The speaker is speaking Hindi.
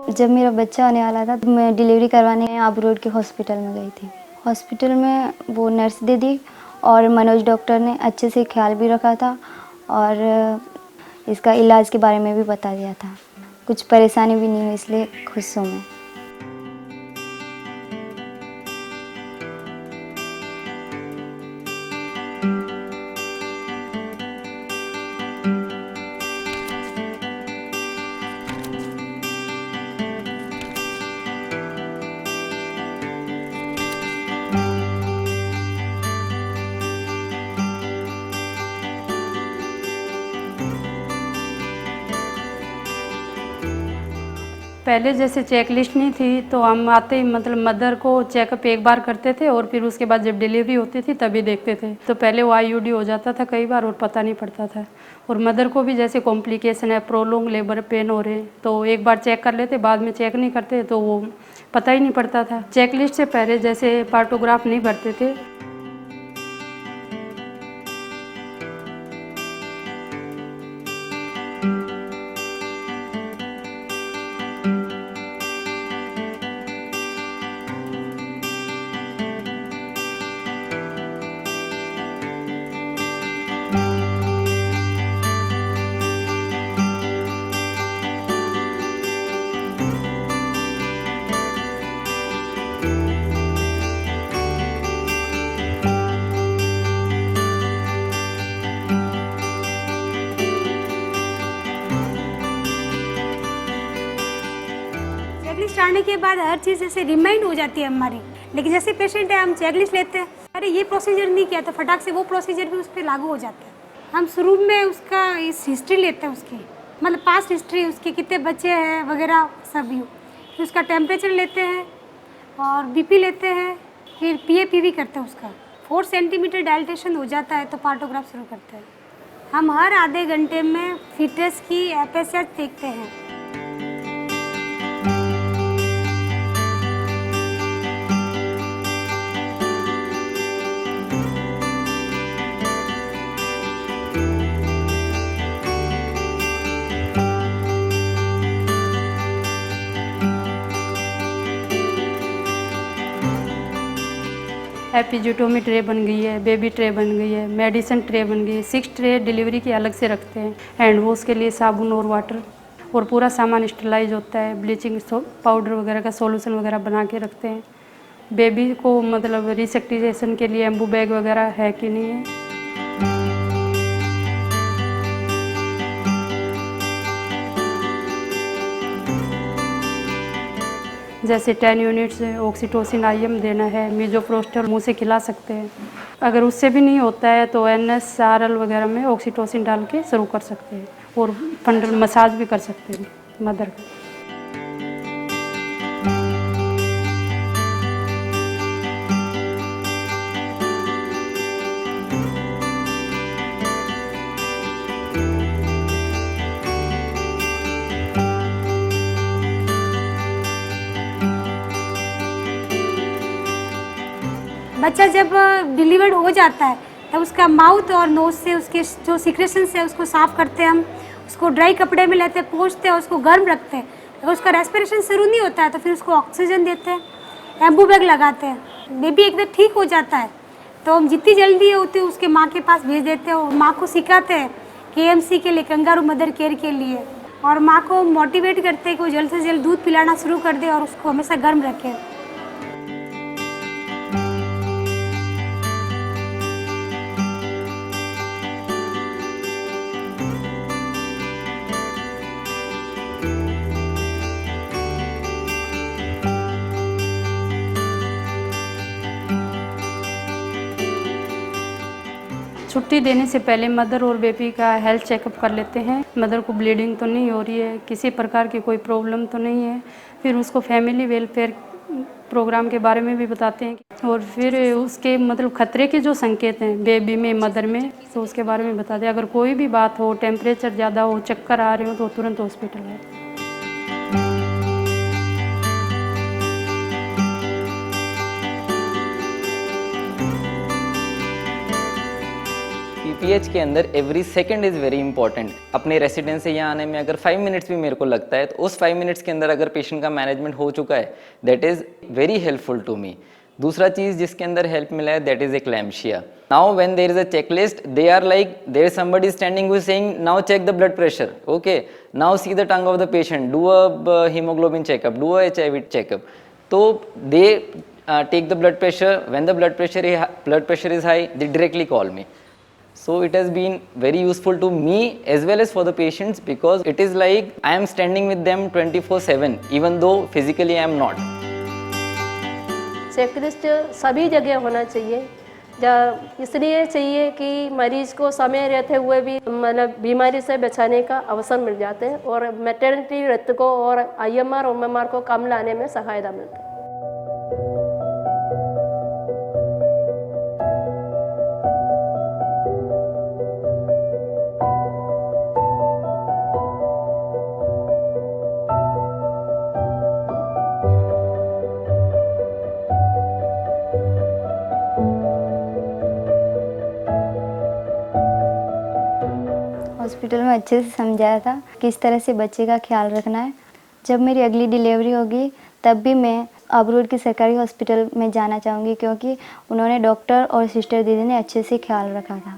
जब मेरा बच्चा होने वाला था तो मैं डिलीवरी करवाने आबू रोड के हॉस्पिटल में गई थी। हॉस्पिटल में वो नर्स दीदी और मनोज डॉक्टर ने अच्छे से ख्याल भी रखा था और इसका इलाज के बारे में भी बता दिया था। कुछ परेशानी भी नहीं हुई, इसलिए खुश हूँ मैं। पहले जैसे चेक लिस्ट नहीं थी तो हम आते ही मतलब मदर को चेकअप एक बार करते थे और फिर उसके बाद जब डिलीवरी होती थी तभी देखते थे। तो पहले वो आईयूडी हो जाता था कई बार और पता नहीं पड़ता था। और मदर को भी जैसे कॉम्प्लिकेशन है, प्रोलॉन्ग लेबर पेन हो रहे, तो एक बार चेक कर लेते, बाद में चेक नहीं करते तो वो पता ही नहीं पड़ता था। चेक लिस्ट से पहले जैसे पार्टोग्राफ नहीं भरते थे। चेकलिस्ट आने के बाद हर चीज़ जैसे रिमाइंड हो जाती है हमारी। लेकिन जैसे पेशेंट है हम चेकलिस्ट लेते हैं, अरे ये प्रोसीजर नहीं किया तो फटाक से वो प्रोसीजर भी उस पर लागू हो जाता है। हम शुरू में उसका इस हिस्ट्री लेते हैं, उसकी मतलब पास्ट हिस्ट्री, उसके कितने बच्चे हैं वगैरह सब यू। फिर उसका टेम्परेचर लेते हैं और बीपी लेते हैं, फिर पीएपीवी करते हैं उसका। 4 सेंटीमीटर डायलिटेशन हो जाता है तो पार्टोग्राफ शुरू करते हैं। हम हर आधे घंटे में फिटनेस की एफएसएच देखते हैं। एपिजियोटोमी ट्रे बन गई है, बेबी ट्रे बन गई है, मेडिसिन ट्रे बन गई है। 6 ट्रे डिलीवरी की अलग से रखते हैं। हैंड वॉश के लिए साबुन और वाटर, और पूरा सामान स्टरलाइज होता है। ब्लीचिंग पाउडर वगैरह का सॉल्यूशन वगैरह बना के रखते हैं। बेबी को मतलब रिसेक्टिजेशन के लिए एम्बू बैग वगैरह है कि नहीं है। जैसे 10 यूनिट्स ऑक्सीटोसिन आईएम देना है, मीजोप्रोस्टल मुँह से खिला सकते हैं। अगर उससे भी नहीं होता है तो NSRL वगैरह में ऑक्सीटोसिन डाल के शुरू कर सकते हैं और फंडल मसाज भी कर सकते हैं मदर का। बच्चा जब डिलीवर्ड हो जाता है तब उसका माउथ और नोज से उसके जो सिक्रेशंस है उसको साफ़ करते हैं हम। उसको ड्राई कपड़े में लेते हैं, पोंछते हैं, उसको गर्म रखते हैं। अगर उसका रेस्पिरेशन शुरू नहीं होता है तो फिर उसको ऑक्सीजन देते हैं, एम्बू बैग लगाते हैं। बेबी एकदम ठीक हो जाता है तो हम जितनी जल्दी होती है उसके माँ के पास भेज देते हैं। और माँ को सिखाते हैं KMC के लिए, कंगारू मदर केयर के लिए, और माँ को मोटिवेट करते हैं कि वो जल्द से जल्द दूध पिलाना शुरू कर दे और उसको हमेशा गर्म रखें। छुट्टी देने से पहले मदर और बेबी का हेल्थ चेकअप कर लेते हैं। मदर को ब्लीडिंग तो नहीं हो रही है, किसी प्रकार की कोई प्रॉब्लम तो नहीं है। फिर उसको फैमिली वेलफेयर प्रोग्राम के बारे में भी बताते हैं और फिर उसके मतलब खतरे के जो संकेत हैं बेबी में, मदर में, तो उसके बारे में बताते हैं। अगर कोई भी बात हो, टेम्परेचर ज़्यादा हो, चक्कर आ रहे हो तो तुरंत हॉस्पिटल है। पीपीएच के अंदर every second is very important. अपने रेसिडेंस से यहाँ आने में अगर 5 मिनट्स भी मेरे को लगता है तो उस 5 मिनट्स के अंदर अगर पेशेंट का मैनेजमेंट हो चुका है, that is very helpful to me. दूसरा चीज़ जिसके अंदर हेल्प मिला है, that is eclampsia. Now when there is a checklist, they are like there is somebody standing who is saying now check the blood pressure, okay, now see the tongue of the patient, do a haemoglobin checkup, do a HIV checkup. तो they take the blood pressure. When the blood pressure is high, they directly call me. So it has been very useful to me as well as for the patients, because it is like I am standing with them 24/7 even though physically I am not. Checklist सभी जगह होना चाहिए, इसलिए चाहिए कि मरीज को समय रहते हुए भी मतलब बीमारी से बचाने का अवसर मिल जाते हैं और मैटरनिटी मृत्यु को और IMR और MMR को कम लाने में सहायता मिलती है। हॉस्पिटल में अच्छे से समझाया था किस तरह से बच्चे का ख्याल रखना है। जब मेरी अगली डिलीवरी होगी तब भी मैं आबू रोड की सरकारी हॉस्पिटल में जाना चाहूँगी, क्योंकि उन्होंने डॉक्टर और सिस्टर दीदी ने अच्छे से ख्याल रखा था।